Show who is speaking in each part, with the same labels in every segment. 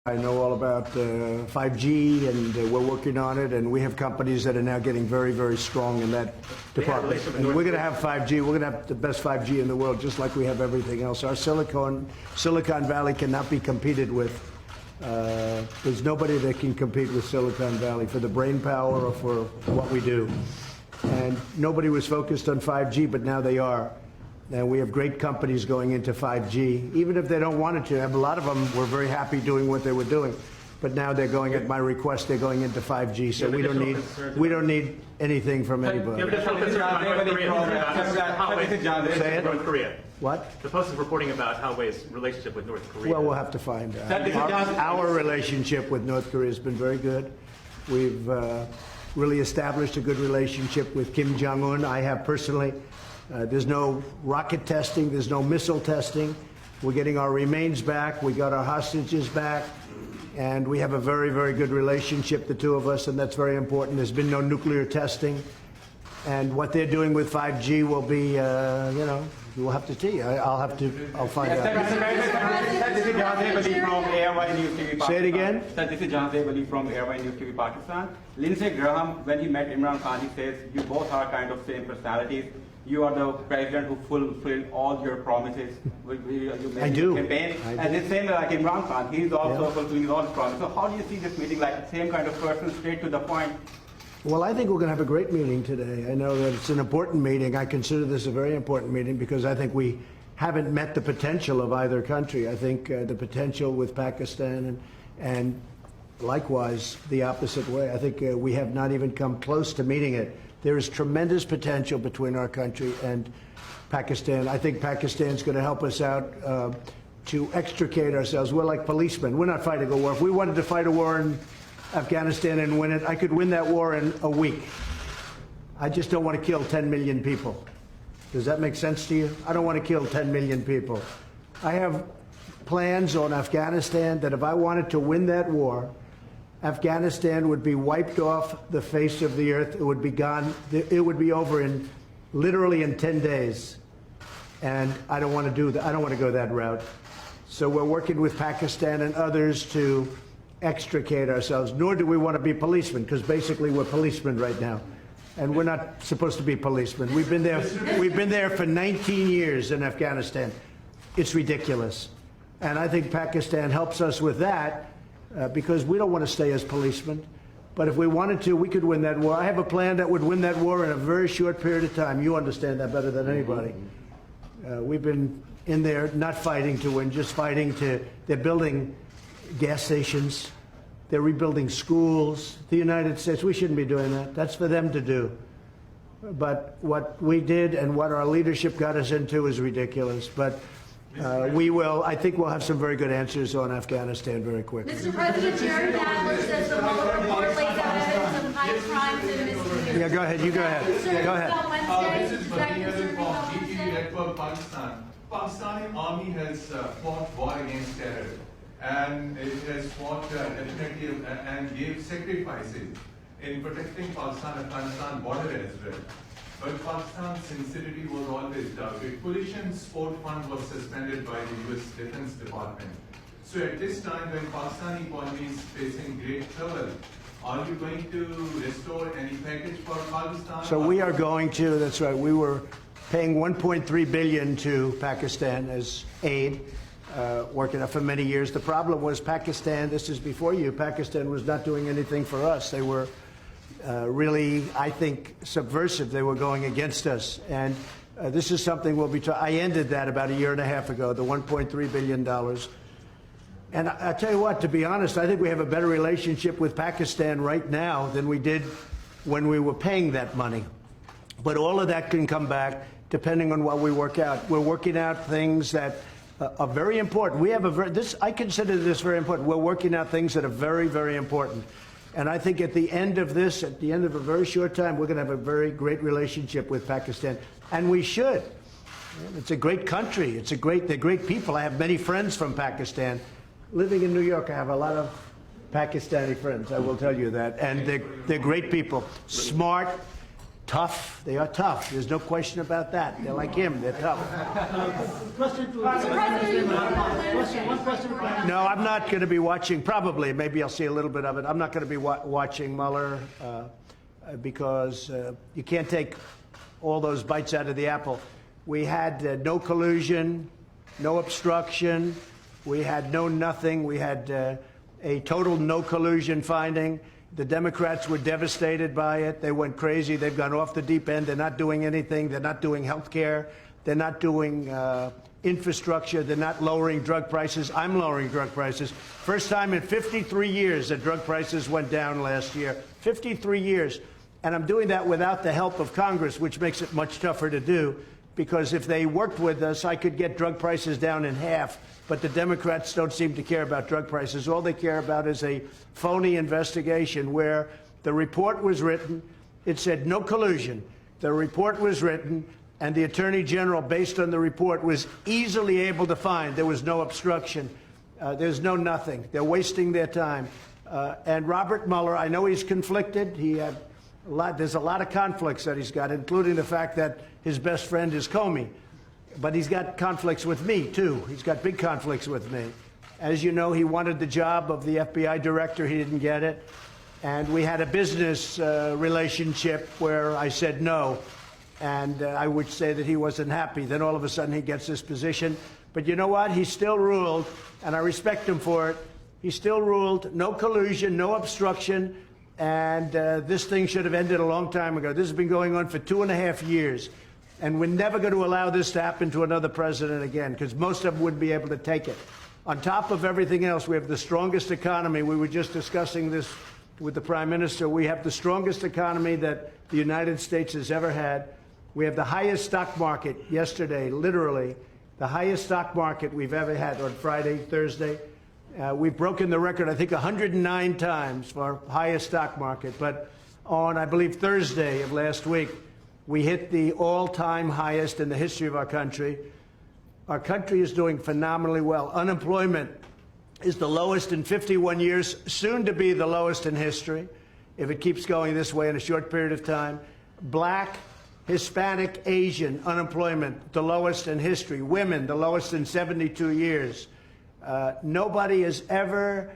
Speaker 1: I know all about 5G, and we're working on it, and we have companies that are now getting very, very strong in that department. And we're going to have 5G. We're going to have the best 5G in the world, just like we have everything else. Our Silicon Valley cannot be competed with. There's nobody that can compete with Silicon Valley for the brain power or for what we do. And nobody was focused on 5G, but now they are. And we have great companies going into 5G, even if they don't want it to. A lot of them were very happy doing what they were doing, but now they're going, at my request, they're going into 5G. So we don't need anything from anybody. Say it.
Speaker 2: North Korea.
Speaker 1: What?
Speaker 2: The Post is reporting about Huawei's relationship with North Korea.
Speaker 1: Well, we'll have to find out. Our relationship with North Korea has been very good. We've really established a good relationship with Kim Jong-un. I have personally. There's no rocket testing. There's no missile testing. We're getting our remains back. We got our hostages back. And we have a very, very good relationship, the two of us, and that's very important. There's been no nuclear testing. And what they're doing with 5G will be, we'll have to see. I'll find out.
Speaker 3: This is John Debali from Airwine News TV Pakistan.
Speaker 1: Say it again?
Speaker 3: Sir, this is John Debali from Airwine News TV Pakistan. Lindsey Graham, when he met Imran Khan, he says, you both are kind of same personalities. You are the president who fulfilled all your promises you made
Speaker 1: I do.
Speaker 3: in the campaign. And the same like Imran Khan, he's also fulfilling all his promises. So how do you see this meeting, like the same kind of person, straight to the point?
Speaker 1: Well, I think we're going to have a great meeting today. I know that it's an important meeting. I consider this a very important meeting because I think we haven't met the potential of either country. I think the potential with Pakistan and likewise the opposite way. I think we have not even come close to meeting it. There is tremendous potential between our country and Pakistan. I think Pakistan's going to help us out to extricate ourselves. We're like policemen. We're not fighting a war. If we wanted to fight a war in Afghanistan and win it, I could win that war in a week. I just don't want to kill 10 million people. Does that make sense to you? I don't want to kill 10 million people. I have plans on Afghanistan that if I wanted to win that war, Afghanistan would be wiped off the face of the earth. It would be gone. It would be over in literally in 10 days. And I don't want to do that. I don't want to go that route. So we're working with Pakistan and others to extricate ourselves, nor do we want to be policemen, because basically we're policemen right now. And we're not supposed to be policemen. We've been there for 19 years in Afghanistan. It's ridiculous. And I think Pakistan helps us with that. Because we don't want to stay as policemen. But if we wanted to, we could win that war. I have a plan that would win that war in a very short period of time. You understand that better than anybody. We've been in there not fighting to win, just fighting to, they're building gas stations. They're rebuilding schools. The United States, we shouldn't be doing that. That's for them to do. But what we did and what our leadership got us into is ridiculous. But I think we'll have some very good answers on Afghanistan very quickly.
Speaker 4: Mr. President, Jerry Nadler says the Mueller report lays out evidence of high crimes and misdemeanors.
Speaker 1: Yeah, go ahead. You go ahead. Go ahead.
Speaker 5: This is Vladimir from ETV Network, Pakistan. Pakistani army has fought war against terror, and it has fought definitely and gave sacrifices in protecting Pakistan-Afghanistan border as well. But Pakistan's sincerity was always doubted. Coalition Support Fund was suspended by the U.S. Defense Department. So at this time, when Pakistani economy is facing great trouble, are you going to restore any package for Pakistan?
Speaker 1: So we are going to. That's right. We were paying $1.3 billion to Pakistan as aid, working for many years. The problem was Pakistan. This is before you. Pakistan was not doing anything for us. They were really, I think, subversive. They were going against us. And this is something we'll be I ended that about a year and a half ago, the $1.3 billion. And I tell you what, to be honest, I think we have a better relationship with Pakistan right now than we did when we were paying that money. But all of that can come back depending on what we work out. We're working out things that are very important. We have I consider this very important. We're working out things that are very, very important. And I think at the end of this, at the end of a very short time, we're going to have a very great relationship with Pakistan. And we should. It's a great country. They're great people. I have many friends from Pakistan. Living in New York, I have a lot of Pakistani friends, I will tell you that. And they're great people. Smart, tough. They are tough. There's no question about that. They're like him. They're tough.
Speaker 6: Question to one question.
Speaker 1: No, I'm not going to be watching. Probably, maybe I'll see a little bit of it. I'm not going to be watching Mueller because you can't take all those bites out of the apple. We had no collusion, no obstruction. We had no nothing. We had a total no collusion finding. The Democrats were devastated by it. They went crazy. They've gone off the deep end. They're not doing anything. They're not doing health care. They're not doing infrastructure. They're not lowering drug prices. I'm lowering drug prices. First time in 53 years that drug prices went down last year. 53 years. And I'm doing that without the help of Congress, which makes it much tougher to do, because if they worked with us, I could get drug prices down in half. But the Democrats don't seem to care about drug prices. All they care about is a phony investigation where the report was written. It said no collusion. The report was written, and the Attorney General, based on the report, was easily able to find there was no obstruction. There's no nothing. They're wasting their time. And Robert Mueller, I know he's conflicted. There's a lot of conflicts that he's got, including the fact that his best friend is Comey. But he's got conflicts with me, too. He's got big conflicts with me. As you know, he wanted the job of the FBI director. He didn't get it. And we had a business relationship where I said no. And I would say that he wasn't happy. Then all of a sudden he gets this position. But you know what? He still ruled, and I respect him for it. He still ruled no collusion, no obstruction. And this thing should have ended a long time ago. This has been going on for 2.5 years. And we're never going to allow this to happen to another president again, because most of them wouldn't be able to take it. On top of everything else, we have the strongest economy. We were just discussing this with the Prime Minister. We have the strongest economy that the United States has ever had. We have the highest stock market yesterday, literally, the highest stock market we've ever had on Friday, Thursday. We've broken the record, I think, 109 times for highest stock market. But on, I believe, Thursday of last week, we hit the all-time highest in the history of our country. Our country is doing phenomenally well. Unemployment is the lowest in 51 years, soon to be the lowest in history, if it keeps going this way in a short period of time. Black, Hispanic, Asian unemployment, the lowest in history. Women, the lowest in 72 years. Nobody has ever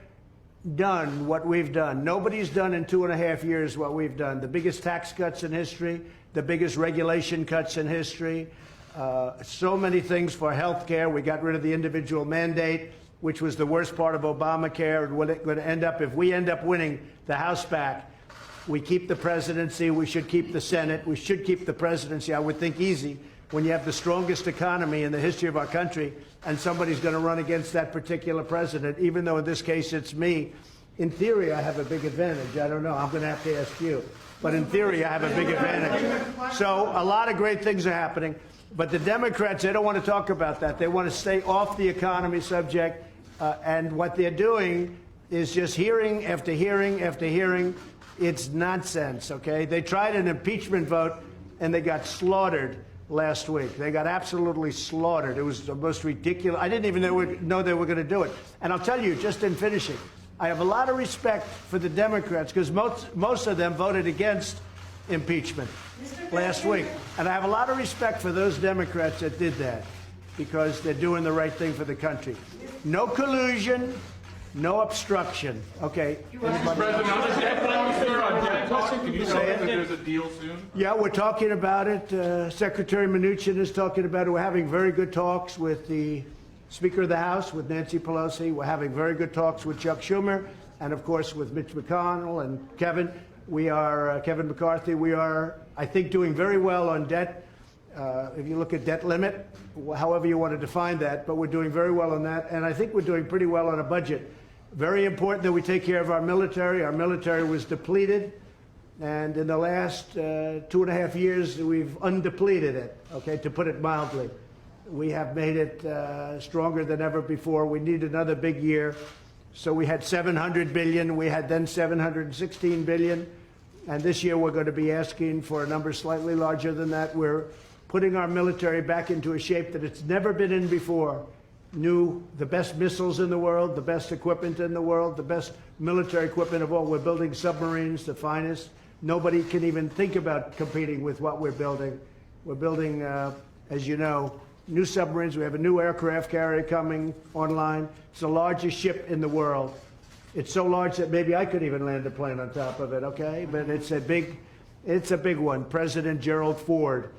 Speaker 1: done what we've done. Nobody's done in 2.5 years what we've done. The biggest tax cuts in history, the biggest regulation cuts in history, so many things for health care. We got rid of the individual mandate, which was the worst part of Obamacare. And what it's going to end up, if we end up winning the House back, we keep the presidency, we should keep the Senate, we should keep the presidency, I would think easy, when you have the strongest economy in the history of our country, and somebody's going to run against that particular president, even though in this case it's me. In theory, I have a big advantage. I don't know. I'm going to have to ask you. But in theory, I have a big advantage. So a lot of great things are happening. But the Democrats, they don't want to talk about that. They want to stay off the economy subject. And what they're doing is just hearing after hearing after hearing. It's nonsense, okay? They tried an impeachment vote, and they got slaughtered last week. They got absolutely slaughtered. It was the most ridiculous. I didn't even know they were going to do it. And I'll tell you, just in finishing, I have a lot of respect for the Democrats because most of them voted against impeachment last week. And I have a lot of respect for those Democrats that did that because they're doing the right thing for the country. No collusion, no obstruction. Okay.
Speaker 5: Mr. President, on the debt talks, sir, on debt talks, can you tell us that there's a deal soon?
Speaker 1: Yeah, we're talking about it. Secretary Mnuchin is talking about it. We're having very good talks with the Speaker of the House, with Nancy Pelosi. We're having very good talks with Chuck Schumer, and of course with Mitch McConnell and Kevin. We are Kevin McCarthy. We are, I think, doing very well on debt. If you look at debt limit, however you want to define that, but we're doing very well on that, and I think we're doing pretty well on a budget. Very important that we take care of our military. Our military was depleted, and in the last 2.5 years, we've undepleted it, okay, to put it mildly. We have made it stronger than ever before. We need another big year. So we had $700 billion. We had then $716 billion. And this year we're going to be asking for a number slightly larger than that. We're putting our military back into a shape that it's never been in before. The best missiles in the world, the best equipment in the world, the best military equipment of all. We're building submarines, the finest. Nobody can even think about competing with what we're building. We're building, as you know, new submarines. We have a new aircraft carrier coming online. It's the largest ship in the world. It's so large that maybe I could even land a plane on top of it, okay? But it's a big one. President Gerald Ford.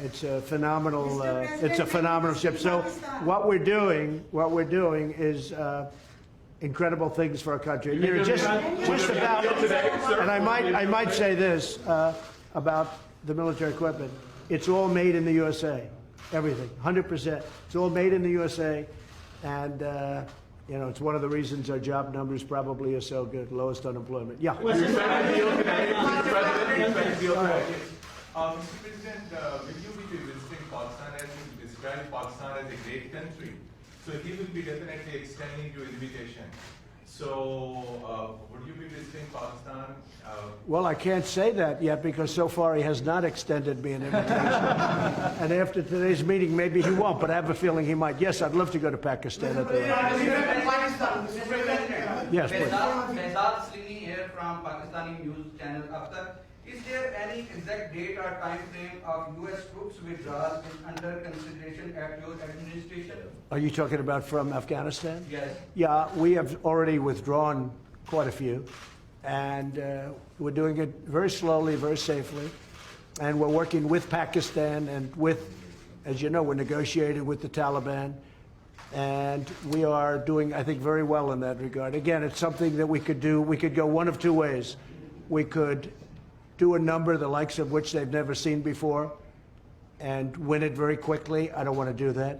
Speaker 1: It's a phenomenal ship. So what we're doing is incredible things for our country. And you're just about, and I might say this about the military equipment. It's all made in the USA. Everything, 100%. It's all made in the USA, and you know, it's one of the reasons our job numbers probably are so good, lowest unemployment. Yeah.
Speaker 5: Mr. President, will you be visiting Pakistan as you described Pakistan as a great country? So he will be definitely extending your invitation. So would you be visiting Pakistan?
Speaker 1: Well, I can't say that yet because so far he has not extended me an invitation. And after today's meeting, maybe he won't, but I have a feeling he might. Yes, I'd love to go to Pakistan. Yes, please.
Speaker 7: Behzad Slini here from Pakistani news channel Akhtar. Is there any exact date or time frame of U.S. troops withdrawal is under consideration at your administration?
Speaker 1: Are you talking about from Afghanistan?
Speaker 7: Yes.
Speaker 1: Yeah, we have already withdrawn quite a few, and we're doing it very slowly, very safely, and we're working with Pakistan and with, as you know, we're negotiating with the Taliban, and we are doing, I think, very well in that regard. Again, it's something that we could do. We could go one of two ways. We could do a number the likes of which they've never seen before and win it very quickly. I don't want to do that.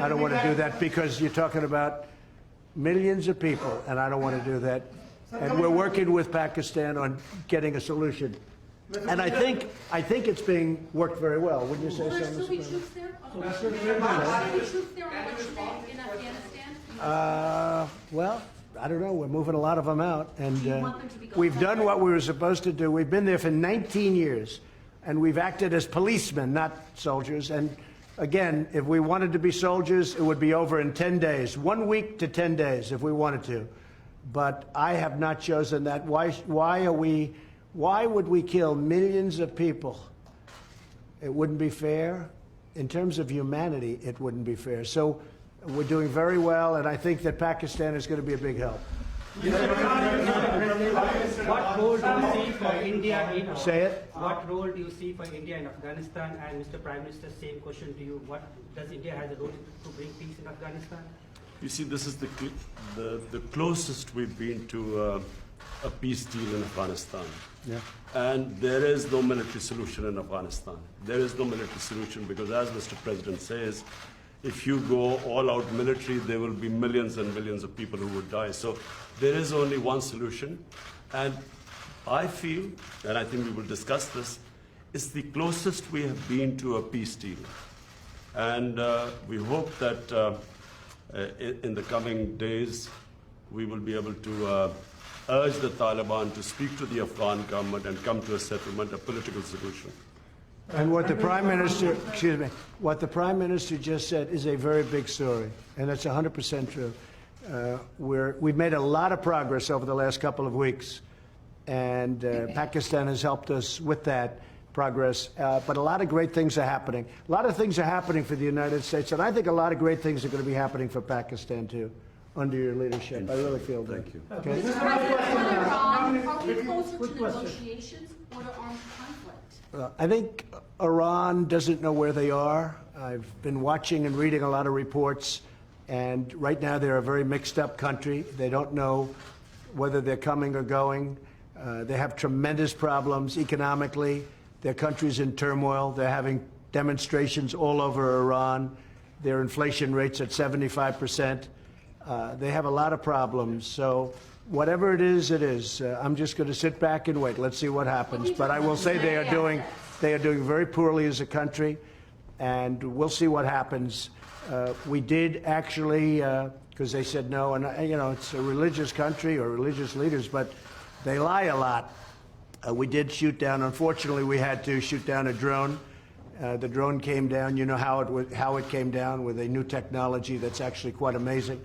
Speaker 1: I don't want to do that because you're talking about millions of people, and I don't want to do that. And we're working with Pakistan on getting a solution. And I think it's being worked very well. Wouldn't you say so,
Speaker 4: Will we
Speaker 1: Mr.
Speaker 4: troops there? Will we troops there on election day in Afghanistan?
Speaker 1: Well, I don't know. We're moving a lot of them out, and
Speaker 4: Do you want them to be
Speaker 1: we've done what we were supposed to do. We've been there for 19 years, and we've acted as policemen, not soldiers. And again, if we wanted to be soldiers, it would be over in 10 days, 1 week to 10 days, if we wanted to. But I have not chosen that. Why would we kill millions of people? It wouldn't be fair. In terms of humanity, it wouldn't be fair. So we're doing very well, and I think that Pakistan is going to be a big help.
Speaker 6: What role do you see for India in?
Speaker 1: Say it.
Speaker 6: What role do you see for India in Afghanistan? And Mr. Prime Minister, same question to you. What does India have a role to bring peace in Afghanistan?
Speaker 8: You see, this is the closest we've been to a peace deal in Afghanistan.
Speaker 1: Yeah.
Speaker 8: And there is no military solution in Afghanistan. There is no military solution because, as Mr. President says, if you go all out military, there will be millions and millions of people who would die. So there is only one solution. And I feel, and I think we will discuss this, it's the closest we have been to a peace deal. And we hope that in the coming days, we will be able to urge the Taliban to speak to the Afghan government and come to a settlement, a political solution.
Speaker 1: And what the Prime Minister, what the Prime Minister just said is a very big story, and that's 100% true. We've made a lot of progress over the last couple of weeks, and Pakistan has helped us with that progress. But a lot of great things are happening. A lot of things are happening for the United States, and I think a lot of great things are going to be happening for Pakistan, too, under your leadership. I really feel that.
Speaker 8: Thank you.
Speaker 1: Okay?
Speaker 4: Iran, are we closer to negotiations or to armed conflict?
Speaker 1: I think Iran doesn't know where they are. I've been watching and reading a lot of reports, and right now they're a very mixed up country. They don't know whether they're coming or going. They have tremendous problems economically. Their country's in turmoil. They're having demonstrations all over Iran. Their inflation rate's at 75%. They have a lot of problems. So whatever it is, it is. I'm just going to sit back and wait. Let's see what happens. But I will say they are doing very poorly as a country, and we'll see what happens. We did actually, because they said no, and you know, it's a religious country or religious leaders, but they lie a lot. We did shoot down. Unfortunately, we had to shoot down a drone. The drone came down. You know how it came down, with a new technology that's actually quite amazing.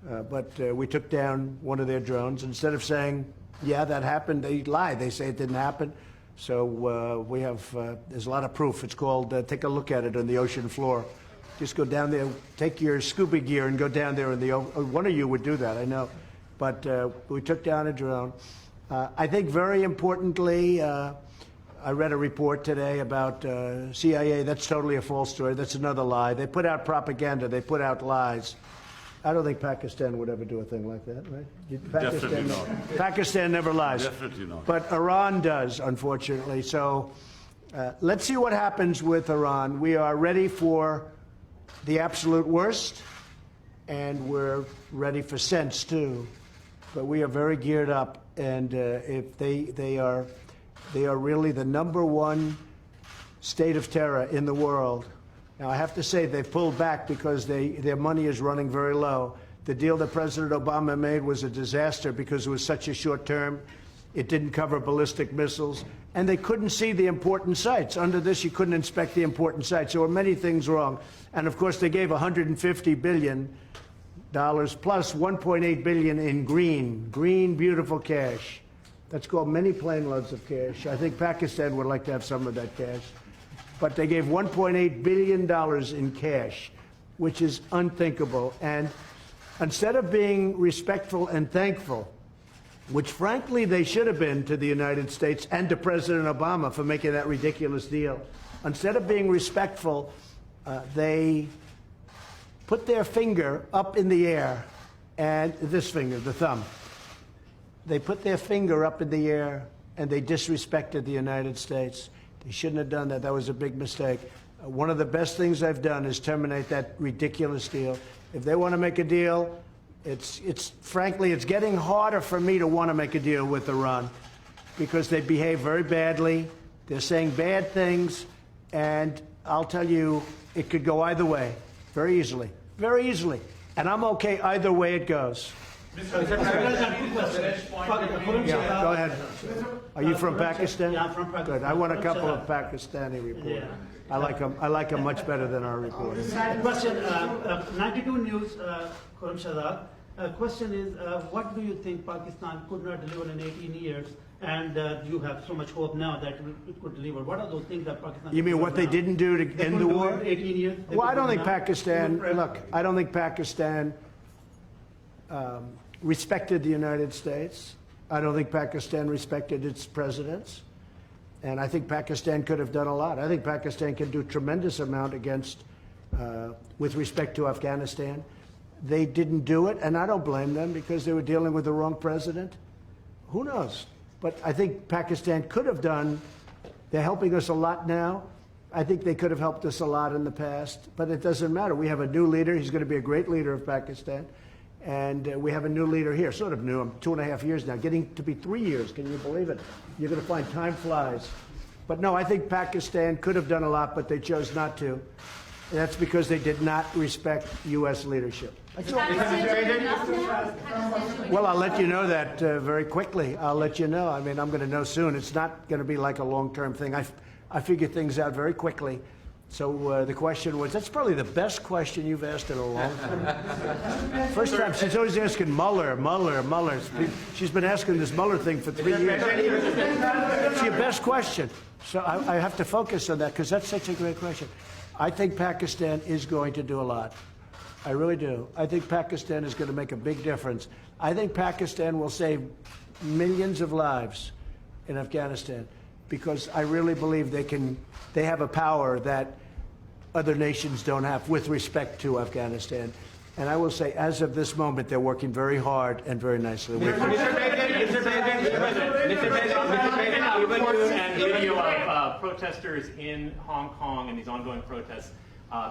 Speaker 1: But we took down one of their drones. Instead of saying yeah, that happened. They lie. They say it didn't happen. So we have, there's a lot of proof. It's called, take a look at it on the ocean floor. Just go down there, take your scuba gear and go down there in the, one of you would do that, I know. But we took down a drone. I think very importantly, I read a report today about CIA. That's totally a false story. That's another lie. They put out propaganda. They put out lies. I don't think Pakistan would ever do a thing like that, right?
Speaker 8: Definitely not.
Speaker 1: Pakistan never lies.
Speaker 8: Definitely not.
Speaker 1: But Iran does, unfortunately. So let's see what happens with Iran. We are ready for the absolute worst, and we're ready for sense, too. But we are very geared up, and if they are really the #1 state of terror in the world. Now, I have to say they've pulled back because their money is running very low. The deal that President Obama made was a disaster because it was such a short term. It didn't cover ballistic missiles, and they couldn't see the important sites. Under this, you couldn't inspect the important sites. There were many things wrong. And, of course, they gave $150 billion plus $1.8 billion in green, beautiful cash. That's called many plane loads of cash. I think Pakistan would like to have some of that cash. But they gave $1.8 billion in cash, which is unthinkable. And instead of being respectful and thankful, which frankly they should have been to the United States and to President Obama for making that ridiculous deal, instead of being respectful, they put their finger up in the air, and this finger, the thumb, they put their finger up in the air and they disrespected the United States. They shouldn't have done that. That was a big mistake. One of the best things I've done is terminate that ridiculous deal. If they want to make a deal, frankly, it's getting harder for me to want to make a deal with Iran because they behave very badly. They're saying bad things, and I'll tell you, it could go either way, very easily, very easily. And I'm okay either way it goes.
Speaker 5: Mr. President,
Speaker 1: Yeah, go ahead. Are you from Pakistan?
Speaker 6: Yeah, I'm from Pakistan.
Speaker 1: Good. I want a couple of Pakistani reporters.
Speaker 6: Yeah.
Speaker 1: I like them much better than our reporters.
Speaker 6: Question, 92 News, Khurram Shahzad. Question is, what do you think Pakistan could not deliver in 18 years, and you have so much hope now that it could deliver? What are those things that Pakistan?
Speaker 1: You mean what they didn't do to end the war?
Speaker 6: 18 years.
Speaker 1: Well, I don't think Pakistan. Look, I don't think Pakistan respected the United States. I don't think Pakistan respected its presidents. And I think Pakistan could have done a lot. I think Pakistan can do a tremendous amount with respect to Afghanistan. They didn't do it, and I don't blame them because they were dealing with the wrong president. Who knows? But I think Pakistan could have done. They're helping us a lot now. I think they could have helped us a lot in the past, but it doesn't matter. We have a new leader. He's going to be a great leader of Pakistan. And we have a new leader here, sort of new. I'm 2.5 years now, getting to be 3 years. Can you believe it? You're going to find time flies. But no, I think Pakistan could have done a lot, but they chose not to. And that's because they did not respect U.S. leadership. Well, I'll let you know that very quickly. I'll let you know. I mean, I'm going to know soon. It's not going to be like a long-term thing. I figure things out very quickly. So the question was, that's probably the best question you've asked in a long time. First time, she's always asking Mueller. She's been asking this Mueller thing for 3 years. It's your best question. So I have to focus on that because that's such a great question. I think Pakistan is going to do a lot. I really do. I think Pakistan is going to make a big difference. I think Pakistan will save millions of lives in Afghanistan because I really believe they have a power that other nations don't have with respect to Afghanistan. And I will say, as of this moment, they're working very hard and very nicely.
Speaker 2: Mr. And video of protesters in Hong Kong and these ongoing protests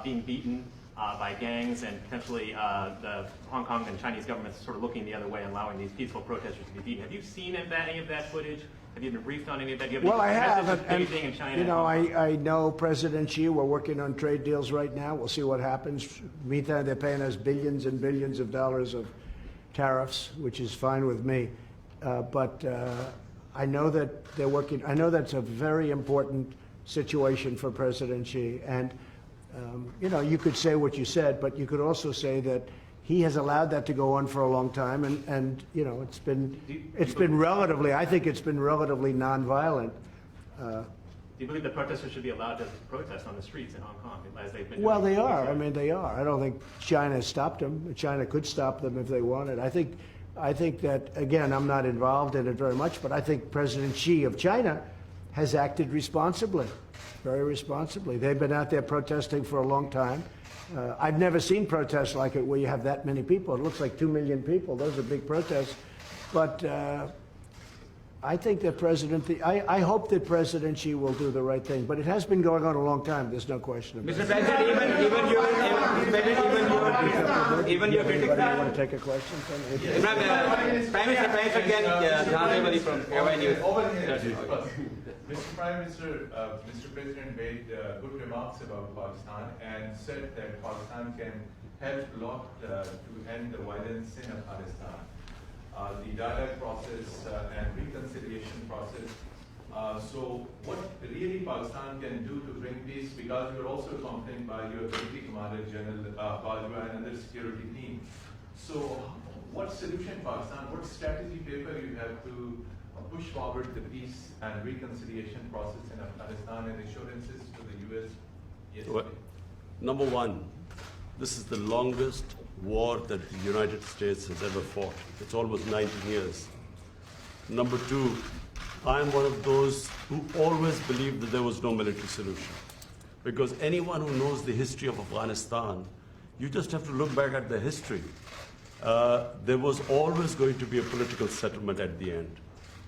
Speaker 2: being beaten by gangs and potentially the Hong Kong and Chinese governments sort of looking the other way and allowing these peaceful protesters to be beaten. Have you seen any of that footage? Have you been briefed on any of that? Do you have
Speaker 1: Well, I have.
Speaker 2: and Beijing and China?
Speaker 1: You know, I know President Xi. We're working on trade deals right now. We'll see what happens. Meantime, they're paying us billions and billions of dollars of tariffs, which is fine with me. But I know that they're working. I know that's a very important situation for President Xi. And, you know, you could say what you said, but you could also say that he has allowed that to go on for a long time, and you know, it's been relatively, I think it's been relatively nonviolent.
Speaker 2: Do you believe that protesters should be allowed to protest on the streets in Hong Kong, as they've been doing?
Speaker 1: Well, they are. I mean, they are. I don't think China has stopped them. China could stop them if they wanted. I think that, again, I'm not involved in it very much, but I think President Xi of China has acted responsibly, very responsibly. They've been out there protesting for a long time. I've never seen protests like it where you have that many people. It looks like 2 million people. Those are big protests. But I think that I hope that President Xi will do the right thing. But it has been going on a long time. There's no question about it.
Speaker 3: Mr. President, even your critics.
Speaker 1: Anybody want to take a question?
Speaker 3: Prime Minister again, Dhanewali from Airway News.
Speaker 5: Over here. Mr. Prime Minister, Mr. President made good remarks about Pakistan and said that Pakistan can help a lot to end the violence in Afghanistan. The dialogue process and reconciliation process. So what really Pakistan can do to bring peace, because you're also accompanied by your military commander, General Bajwa, and other security team. So what solution Pakistan, what strategy paper you have to push forward the peace and reconciliation process in Afghanistan and assurances to the U.S. yesterday?
Speaker 8: Well, number one, this is the longest war that the United States has ever fought. It's almost 19 years. Number two, I'm one of those who always believed that there was no military solution. Because anyone who knows the history of Afghanistan, you just have to look back at the history. There was always going to be a political settlement at the end.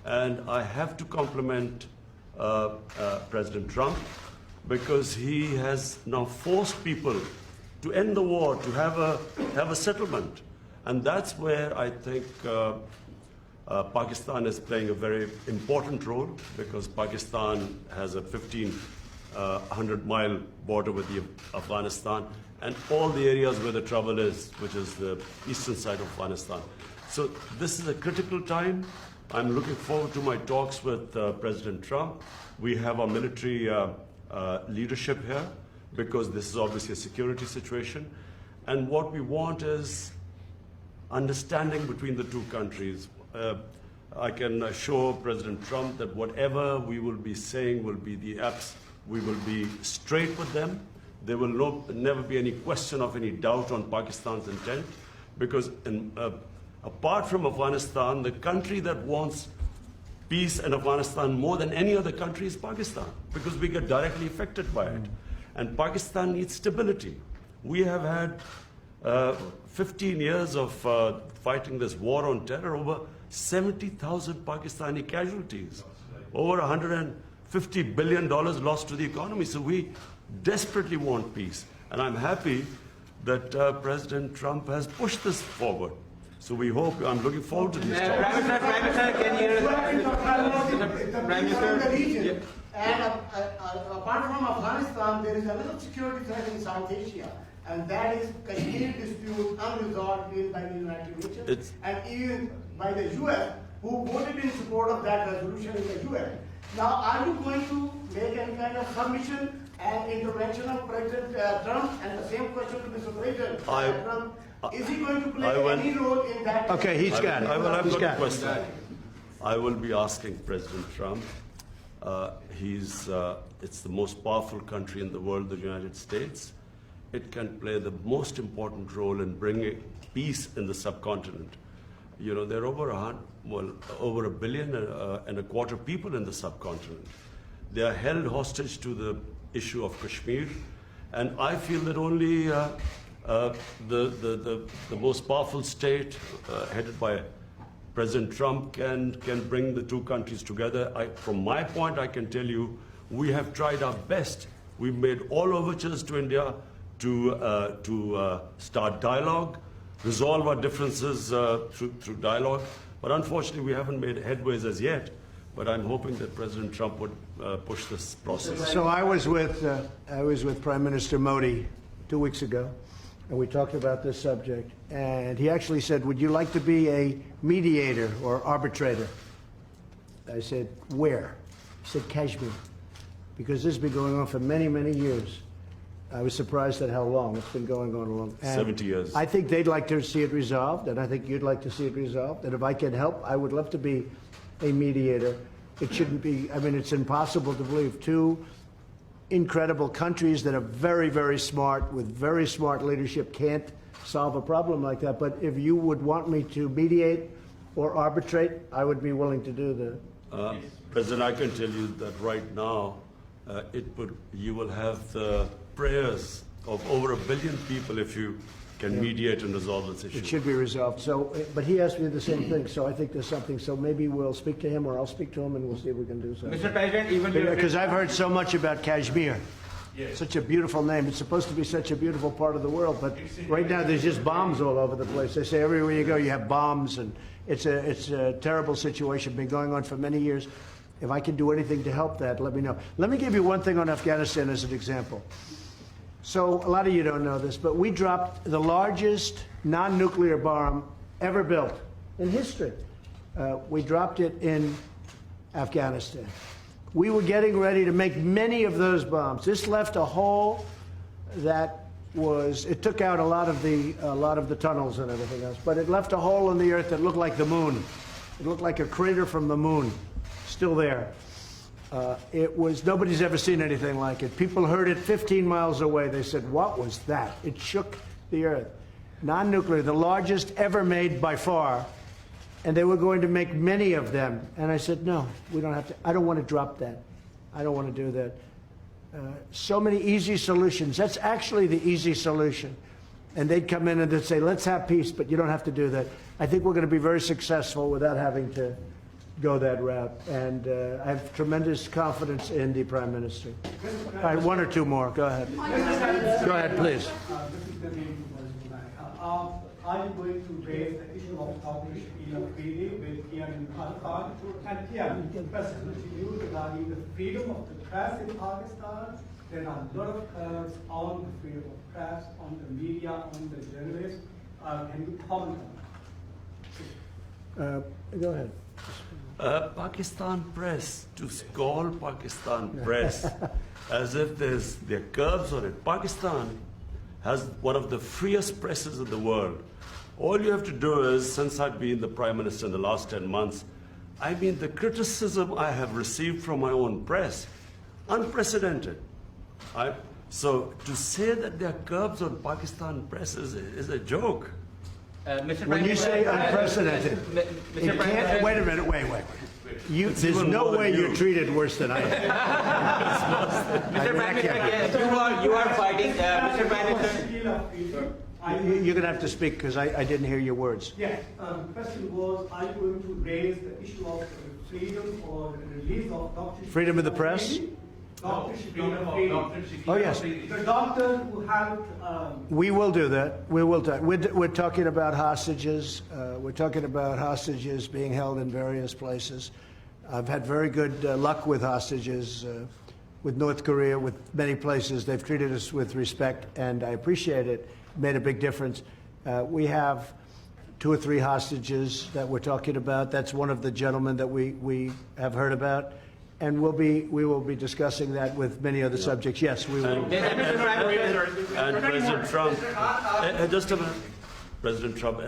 Speaker 8: And I have to compliment President Trump, because he has now forced people to end the war, to have a settlement. And that's where I think Pakistan is playing a very important role, because Pakistan has a 1,500-mile border with Afghanistan and all the areas where the trouble is, which is the eastern side of Afghanistan. So this is a critical time. I'm looking forward to my talks with President Trump. We have our military leadership here, because this is obviously a security situation. And what we want is understanding between the two countries. I can assure President Trump that whatever we will be saying will be we will be straight with them. There will never be any question of any doubt on Pakistan's intent, because apart from Afghanistan, the country that wants peace in Afghanistan more than any other country is Pakistan, because we get directly affected by it. And Pakistan needs stability. We have had 15 years of fighting this war on terror, over 70,000 Pakistani casualties, over $150 billion lost to the economy. So we desperately want peace. And I'm happy that President Trump has pushed this forward. So we hope, I'm looking forward to these talks.
Speaker 3: Prime Minister, can you... Prime Minister,
Speaker 9: and apart from Afghanistan, there is another security threat in South Asia, and that is Kashmir dispute unresolved by the United Nations and even by the US, who voted in support of that resolution in the UN. Now, are you going to make any kind of submission and intervention of President Trump? And the same question to Mr. President Trump. Is he going to play any role in that?
Speaker 1: Okay, he's got it.
Speaker 8: I've got a question. I will be asking President Trump. It's the most powerful country in the world, the United States. It can play the most important role in bringing peace in the subcontinent. You know, there are over 1.25 billion people in the subcontinent. They are held hostage to the issue of Kashmir, and I feel that only the most powerful state, headed by President Trump, can bring the two countries together. From my point, I can tell you, we have tried our best. We've made all overtures to India to start dialogue, resolve our differences through dialogue. But unfortunately, we haven't made headways as yet. But I'm hoping that President Trump would push this process.
Speaker 1: So I was with Prime Minister Modi 2 weeks ago, and we talked about this subject. And he actually said, "Would you like to be a mediator or arbitrator?" I said, "Where?" He said, "Kashmir," because this has been going on for many, many years. I was surprised at how long. It's been going on a long. And
Speaker 8: 70 years.
Speaker 1: I think they'd like to see it resolved, and I think you'd like to see it resolved. And if I can help, I would love to be a mediator. It shouldn't be, I mean, it's impossible to believe two incredible countries that are very, very smart, with very smart leadership, can't solve a problem like that. But if you would want me to mediate or arbitrate, I would be willing to do that.
Speaker 8: President, I can tell you that right now, you will have the prayers of over 1 billion people if you can mediate and resolve this issue.
Speaker 1: It should be resolved. So, but he asked me the same thing, so I think there's something. So maybe we'll speak to him, or I'll speak to him, and we'll see if we can do something.
Speaker 3: Mr. President, even your
Speaker 1: Because I've heard so much about Kashmir. Such a beautiful name. It's supposed to be such a beautiful part of the world, but right now there's just bombs all over the place. They say everywhere you go you have bombs, and it's a terrible situation. Been going on for many years. If I can do anything to help that, let me know. Let me give you one thing on Afghanistan as an example. So a lot of you don't know this, but we dropped the largest non-nuclear bomb ever built in history. We dropped it in Afghanistan. We were getting ready to make many of those bombs. This left a hole that was, it took out a lot of the tunnels and everything else, but it left a hole in the earth that looked like the moon. It looked like a crater from the moon, still there. Nobody's ever seen anything like it. People heard it 15 miles away. They said, what was that? It shook the earth. Non-nuclear, the largest ever made by far. And they were going to make many of them. And I said, no, we don't have to. I don't want to drop that. I don't want to do that. So many easy solutions. That's actually the easy solution. And they'd come in and they'd say, let's have peace, but you don't have to do that. I think we're going to be very successful without having to go that route. And I have tremendous confidence in the Prime Minister. All right, one or two more. Go ahead. Go ahead, please.
Speaker 10: Are you going to raise the issue of Turkish treaty with Iran and Pakistan? And Iran, President, you regarding the freedom of the press in Pakistan. There are a lot of curbs on the freedom of press, on the media, on the journalists. Can you comment on that?
Speaker 1: Go ahead.
Speaker 8: Pakistan press, to call Pakistan press as if there are curbs on it. Pakistan has one of the freest presses in the world. All you have to do is, since I've been the Prime Minister in the last 10 months, I mean, the criticism I have received from my own press, unprecedented. So to say that there are curbs on Pakistan press is a joke.
Speaker 1: When you say unprecedented, it can't, wait a minute, wait. There's no way you're treated worse than I am.
Speaker 3: Mr. Prime Minister, you are fighting, Mr. Prime Minister.
Speaker 1: You're going to have to speak because I didn't hear your words.
Speaker 10: Yes, the question was, are you going to raise the issue of freedom or release of doctors?
Speaker 1: Freedom of the press? Oh, yes.
Speaker 10: The doctors who have...
Speaker 1: We will do that. We will. We're talking about hostages. We're talking about hostages being held in various places. I've had very good luck with hostages, with North Korea, with many places. They've treated us with respect, and I appreciate it. Made a big difference. We have 2 or 3 hostages that we're talking about. That's one of the gentlemen that we have heard about. And we will be discussing that with many other subjects. Yes, we will.
Speaker 8: And President Trump, just a minute, President Trump,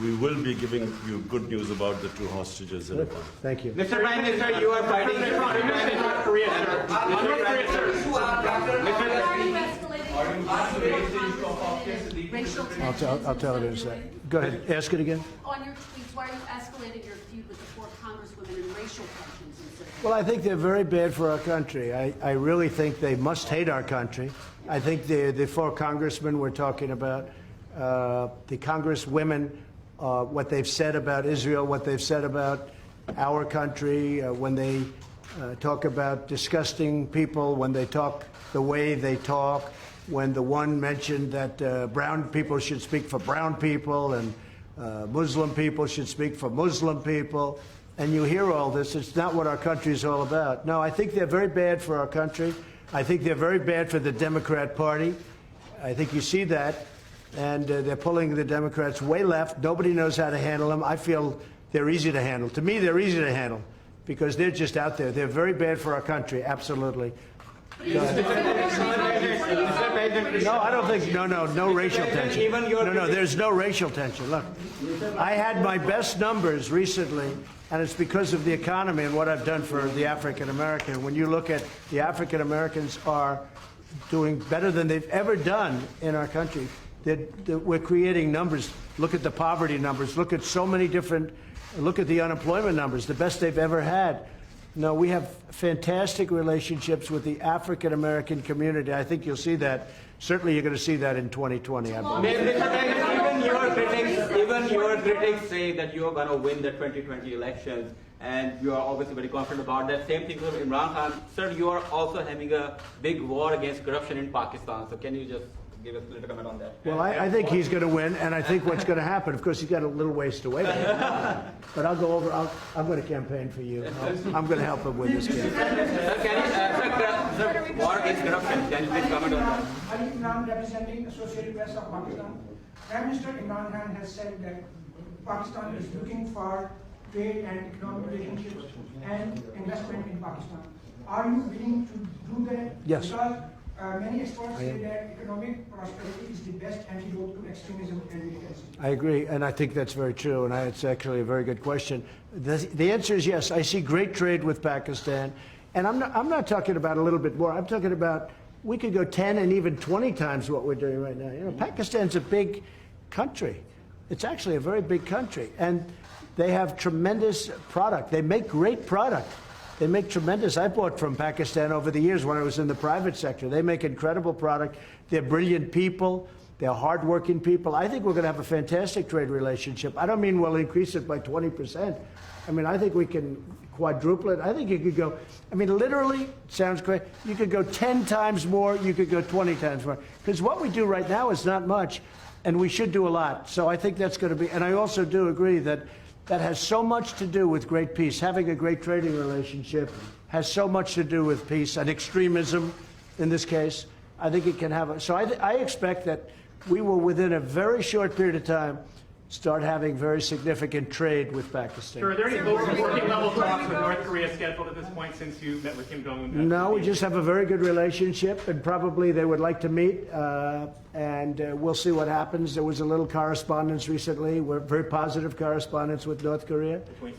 Speaker 8: we will be giving you good news about the 2 hostages in Iran.
Speaker 1: Thank you.
Speaker 3: Mr. Prime Minister, you are fighting.
Speaker 2: North Korea, sir. North Korea, sir.
Speaker 1: I'll tell it in a second. Go ahead. Ask it again.
Speaker 4: On your tweets, why are you escalating your feud with the 4 congresswomen and racial tensions and so forth?
Speaker 1: Well, I think they're very bad for our country. I really think they must hate our country. I think the 4 congressmen we're talking about, the congresswomen, what they've said about Israel, what they've said about our country, when they talk about disgusting people, when they talk the way they talk, when the one mentioned that brown people should speak for brown people and Muslim people should speak for Muslim people. And you hear all this. It's not what our country is all about. No, I think they're very bad for our country. I think they're very bad for the Democrat Party. I think you see that. And they're pulling the Democrats way left. Nobody knows how to handle them. I feel they're easy to handle. To me, they're easy to handle because they're just out there. They're very bad for our country, absolutely. Go ahead.
Speaker 3: Mr. President,
Speaker 1: No, I don't think, no racial tension.
Speaker 3: even your
Speaker 1: No, there's no racial tension. Look, I had my best numbers recently, and it's because of the economy and what I've done for the African American. When you look at the African Americans are doing better than they've ever done in our country. We're creating numbers. Look at the poverty numbers. Look at so many different, look at the unemployment numbers, the best they've ever had. No, we have fantastic relationships with the African American community. I think you'll see that. Certainly you're going to see that in 2020, I believe.
Speaker 3: Mr. President, even your critics say that you are going to win the 2020 elections, and you are obviously very confident about that. Same thing with Imran Khan. Sir, you are also having a big war against corruption in Pakistan. So can you just give us a little comment on that?
Speaker 1: Well, I think he's going to win, and I think what's going to happen, of course, he's got a little ways to wait. But I'll go over, I'm going to campaign for you. I'm going to help him with this campaign.
Speaker 3: Sir, can you, sir, war against corruption, can you please comment on that?
Speaker 10: Ali Imran, representing Associated Press of Pakistan. Prime Minister Imran Khan has said that Pakistan is looking for trade and economic relationships and investment in Pakistan. Are you willing to do that?
Speaker 1: Yes.
Speaker 10: Because many experts say that economic prosperity is the best antidote to extremism and militancy.
Speaker 1: I agree, and I think that's very true, and it's actually a very good question. The answer is yes. I see great trade with Pakistan, and I'm not talking about a little bit more. I'm talking about we could go 10 and even 20 times what we're doing right now. You know, Pakistan's a big country. It's actually a very big country, and they have tremendous product. They make great product. They make tremendous. I bought from Pakistan over the years when I was in the private sector. They make incredible product. They're brilliant people. They're hardworking people. I think we're going to have a fantastic trade relationship. I don't mean we'll increase it by 20%. I mean, I think we can quadruple it. I think you could go, I mean, literally, it sounds great. You could go 10 times more. You could go 20 times more. Because what we do right now is not much, and we should do a lot. So I think that's going to be, and I also do agree that that has so much to do with great peace. Having a great trading relationship has so much to do with peace and extremism in this case. I think it can have so I expect that we will, within a very short period of time, start having very significant trade with Pakistan.
Speaker 2: Sir, are there any working level talks with North Korea scheduled at this point since you met with Kim Jong-un?
Speaker 1: No, we just have a very good relationship, and probably they would like to meet, and we'll see what happens. There was a little correspondence recently, very positive correspondence with North Korea.
Speaker 2: Between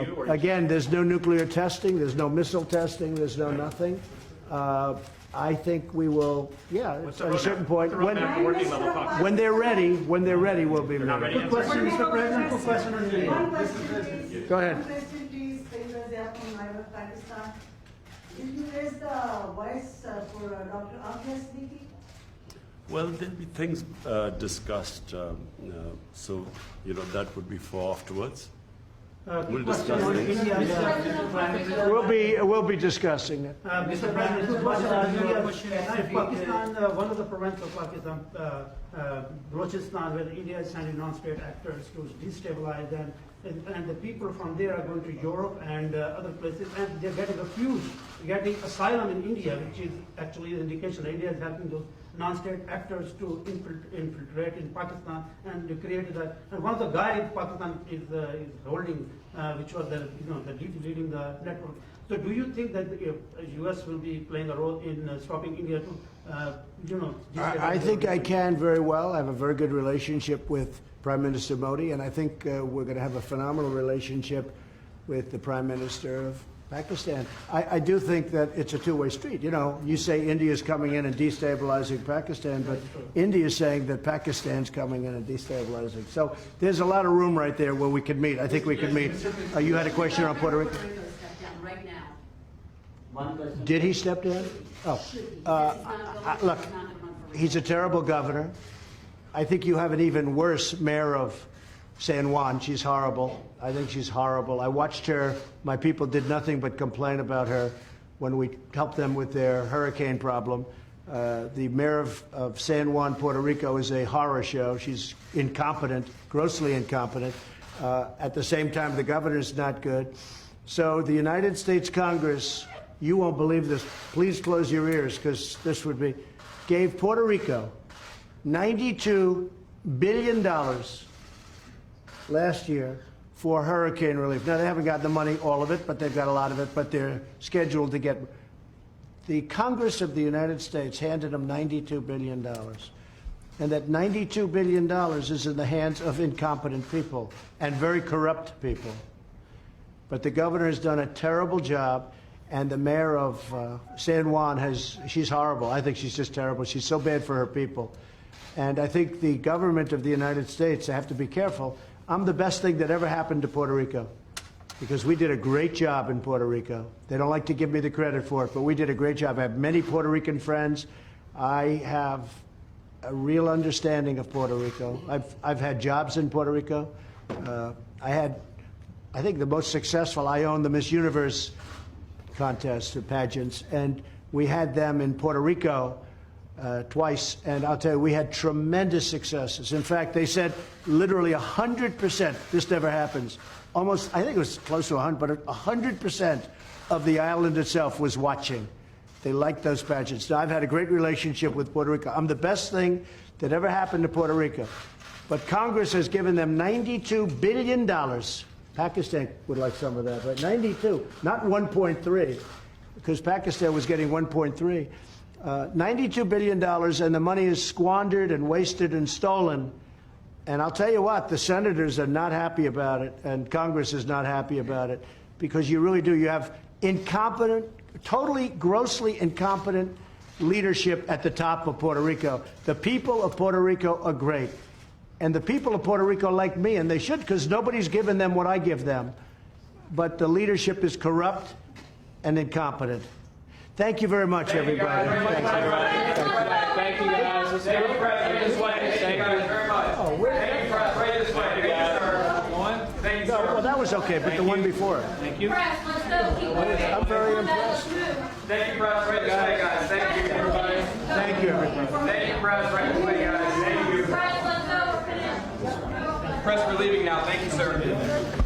Speaker 2: you or
Speaker 1: Again, there's no nuclear testing, there's no missile testing, there's no nothing. I think we will, at a certain point, when they're ready, we'll be ready.
Speaker 6: Good question, Mr. President. Good question on India.
Speaker 11: One question, please.
Speaker 1: Go ahead.
Speaker 11: One question, please. From Pakistan. Will you raise the voice for Dr. Abdul Siddiqui?
Speaker 8: Well, there'll be things discussed, so, that would be for afterwards. We'll discuss things.
Speaker 1: We'll be discussing it.
Speaker 6: Mr. President, good question on India. Pakistan, one of the provinces of Pakistan, Balochistan, where India is sending non-state actors to destabilize them, and the people from there are going to Europe and other places, and they're getting refuged, getting asylum in India, which is actually an indication that India is helping those non-state actors to infiltrate in Pakistan, and they created that. And one of the guys Pakistan is holding, which was leading the network. So, do you think that the U.S. will be playing a role in stopping India to,
Speaker 1: I think I can very well. I have a very good relationship with Prime Minister Modi, and I think we're going to have a phenomenal relationship with the Prime Minister of Pakistan. I do think that it's a two-way street. You say India's coming in and destabilizing Pakistan, but India's saying that Pakistan's coming in and destabilizing. So there's a lot of room right there where we could meet. I think we could meet. You had a question on Puerto Rico?
Speaker 4: Right now.
Speaker 3: One question.
Speaker 1: Did he step down? Oh, look, he's a terrible governor. I think you have an even worse mayor of San Juan. She's horrible. I think she's horrible. I watched her. My people did nothing but complain about her when we helped them with their hurricane problem. The mayor of San Juan, Puerto Rico, is a horror show. She's incompetent, grossly incompetent. At the same time, the governor's not good. So the United States Congress, you won't believe this. Please close your ears, because this would be, gave Puerto Rico $92 billion last year for hurricane relief. Now, they haven't got the money, all of it, but they've got a lot of it, but they're scheduled to get The Congress of the United States handed them $92 billion. And that $92 billion is in the hands of incompetent people and very corrupt people. But the governor has done a terrible job, and the mayor of San Juan she's horrible. I think she's just terrible. She's so bad for her people. And I think the government of the United States, I have to be careful. I'm the best thing that ever happened to Puerto Rico, because we did a great job in Puerto Rico. They don't like to give me the credit for it, but we did a great job. I have many Puerto Rican friends. I have a real understanding of Puerto Rico. I've had jobs in Puerto Rico. I think the most successful, I owned the Miss Universe contest, the pageants, and we had them in Puerto Rico twice, and I'll tell you, we had tremendous successes. In fact, they said literally 100%, this never happens, almost, I think it was close to 100, but 100% of the island itself was watching. They liked those pageants. Now, I've had a great relationship with Puerto Rico. I'm the best thing that ever happened to Puerto Rico. But Congress has given them $92 billion. Pakistan would like some of that, right? 92, not 1.3, because Pakistan was getting 1.3. $92 billion, and the money is squandered and wasted and stolen. And I'll tell you what, the senators are not happy about it, and Congress is not happy about it, because you really do. You have incompetent, totally, grossly incompetent leadership at the top of Puerto Rico. The people of Puerto Rico are great. And the people of Puerto Rico like me, and they should, because nobody's given them what I give them. But the leadership is corrupt and incompetent. Thank you very much, everybody.
Speaker 2: Thank you, guys.
Speaker 3: Thank you, Press. Right this way. Thank you guys very much. Thank you, Press. Right this way. Thank you, sir. Thank you,
Speaker 1: No,
Speaker 3: sir.
Speaker 1: well, that was okay, but the one before.
Speaker 2: Thank you.
Speaker 4: Press, let's go. Keep moving.
Speaker 1: I'm very impressed.
Speaker 3: Thank you, Press. Right this way, guys. Thank you, everybody.
Speaker 1: Thank you, everybody.
Speaker 3: Thank you, Press. Right this way, guys. Thank you.
Speaker 4: Press, let's go. We're finished.
Speaker 3: Press, we're leaving now. Thank you, sir.